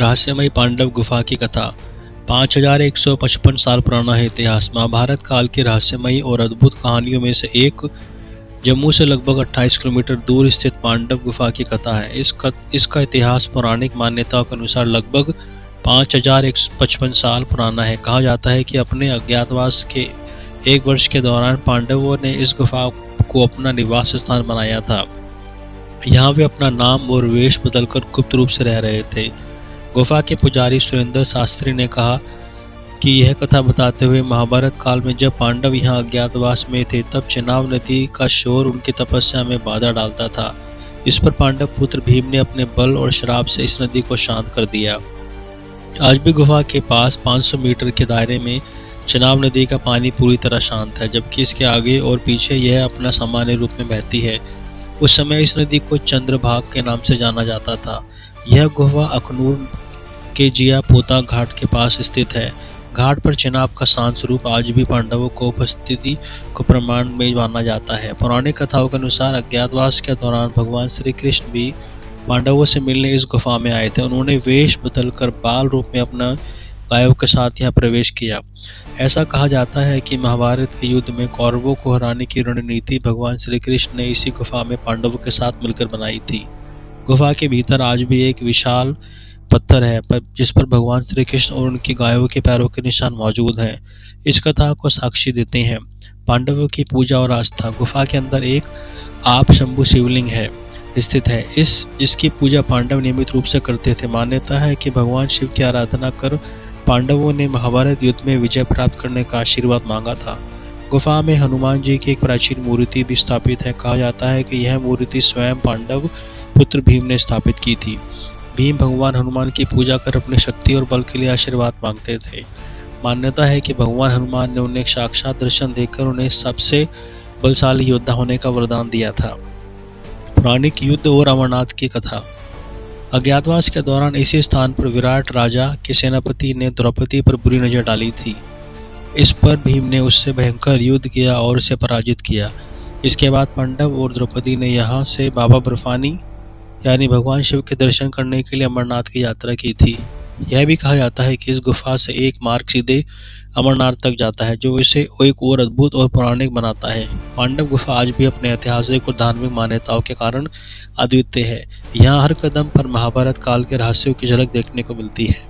रहस्यमयी पांडव गुफा की कथा। 5155 साल पुराना है इतिहास। महाभारत काल की रहस्यमयी और अद्भुत कहानियों में से एक जम्मू से लगभग 28 किलोमीटर दूर स्थित पांडव गुफा की कथा है। इसका इतिहास पौराणिक मान्यताओं के अनुसार लगभग 5155 साल पुराना है। कहा जाता है कि अपने अज्ञातवास के एक वर्ष के दौरान पांडवों ने इस गुफा को अपना निवास स्थान बनाया था। यहाँ वे अपना नाम और वेश बदलकर गुप्त रूप से रह रहे थे। गुफा के पुजारी सुरेंद्र शास्त्री ने कहा कि यह कथा बताते हुए महाभारत काल में जब पांडव यहाँ अज्ञातवास में थे तब चेनाब नदी का शोर उनकी तपस्या में बाधा डालता था। इस पर पांडव पुत्र भीम ने अपने बल और शराब से इस नदी को शांत कर दिया। आज भी गुफा के पास 500 मीटर के दायरे में चेनाब नदी का पानी पूरी तरह शांत है, जबकि इसके आगे और पीछे यह अपना सामान्य रूप में बहती है। उस समय इस नदी को चंद्रभाग के नाम से जाना जाता था। यह गुफा अखनूर के जिया पोता घाट के पास स्थित है। घाट पर चेनाब का शांत स्वरूप आज भी पांडवों को उपस्थिति को प्रमाण में माना जाता है। पौराणिक कथाओं के अनुसार अज्ञातवास के दौरान भगवान श्री कृष्ण भी पांडवों से मिलने इस गुफा में आए थे। उन्होंने वेश बदलकर बाल रूप में अपना गायों के साथ यहाँ प्रवेश किया। ऐसा कहा जाता है कि महाभारत के युद्ध में कौरवों को हराने की रणनीति भगवान श्री कृष्ण ने इसी गुफा में पांडवों के साथ मिलकर बनाई थी। गुफा के भीतर आज भी एक विशाल पत्थर है जिस पर भगवान श्री कृष्ण और उनकी गायों के पैरों के निशान मौजूद हैं। इस कथा को साक्षी देते हैं पांडवों की पूजा और आस्था। गुफा के अंदर एक आप शंभु शिवलिंग है स्थित है जिसकी पूजा पांडव नियमित रूप से करते थे। मान्यता है कि भगवान शिव की आराधना कर पांडवों ने महाभारत युद्ध में विजय प्राप्त करने का आशीर्वाद मांगा था। गुफा में हनुमान जी की एक प्राचीन मूर्ति भी स्थापित है। कहा जाता है कि यह मूर्ति स्वयं पांडव पुत्र भीम ने स्थापित की थी। भीम भगवान हनुमान की पूजा कर अपनी शक्ति और बल के लिए आशीर्वाद मांगते थे। मान्यता है कि भगवान हनुमान ने उन्हें साक्षात दर्शन देकर उन्हें सबसे बलशाली योद्धा होने का वरदान दिया था। पौराणिक युद्ध और अमरनाथ की कथा। अज्ञातवास के दौरान इसी स्थान पर विराट राजा के सेनापति ने द्रौपदी पर बुरी नजर डाली थी। इस पर भीम ने उससे भयंकर युद्ध किया और उसे पराजित किया। इसके बाद पांडव और द्रौपदी ने यहाँ से बाबा बर्फानी यानी भगवान शिव के दर्शन करने के लिए अमरनाथ की यात्रा की थी। यह भी कहा जाता है कि इस गुफा से एक मार्ग सीधे अमरनाथ तक जाता है, जो इसे एक और अद्भुत और पौराणिक बनाता है। पांडव गुफा आज भी अपने ऐतिहासिक और धार्मिक मान्यताओं के कारण अद्वितीय है। यहाँ हर कदम पर महाभारत काल के रहस्यों की झलक देखने को मिलती है।